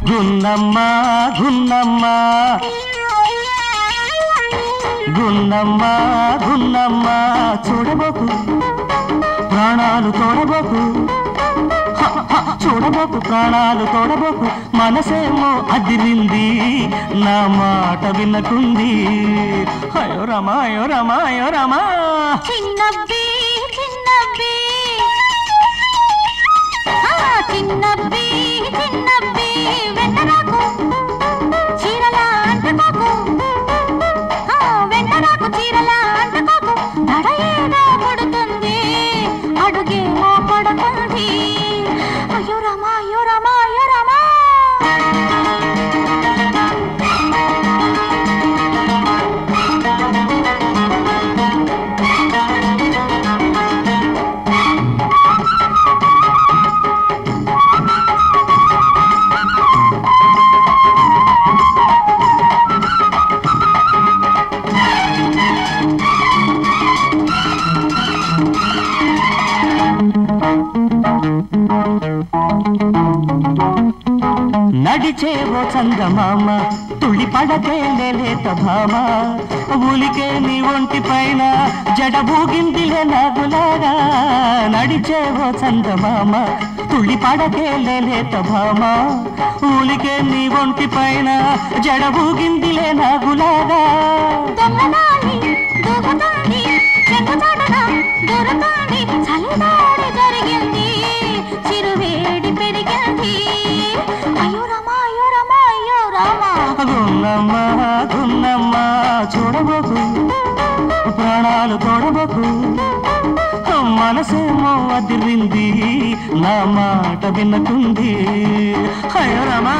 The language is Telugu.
గున్నమ్మ గున్నమ్మ గున్నమ్మ గున్నమ్మ చూడబోకు ప్రాణాలు తోడబోకు చూడబోకు ప్రాణాలు తోడబోకు మనసేమో అదిరింది నా మాట వినకుంది అయ్యో రమా అయ్యో రమా అయ్యో రమా చిన్నబ్బి చిన్నబ్బి చిన్నబ్బి చిన్నబ్బి వెన్నరాకు చీరలా అంటుకోకు వెన్నరాకు చీరలా అంటుకోకు దడ ఏదో పడుతుంది అడుగేమో పడుతుంది అయ్యో రమా అయ్యో రమా అయ్యో రమా నడిచేవో చందమామ తుళ్ళి పడకే లేత భామ ఊలికే నీ ఒంటి పైన జడబూగిందిలే నాగులాగా నడిచేవో చందమామ తుళ్ళి పడకే లేత భామ ఊలికే నీ ఒంటి పైన జడబూగిందిలే నాగులాగా జరిగింది చిరువేడి పెరిగింది అయ్యో రమా అయ్యో రమా అయ్యో రమా గున్నమ్మ గున్నమ్మ చూడబోకు ప్రాణాలు తోడబోకు మనసేమో అదిరింది నా మాట వినకుంది అయ్యో రమా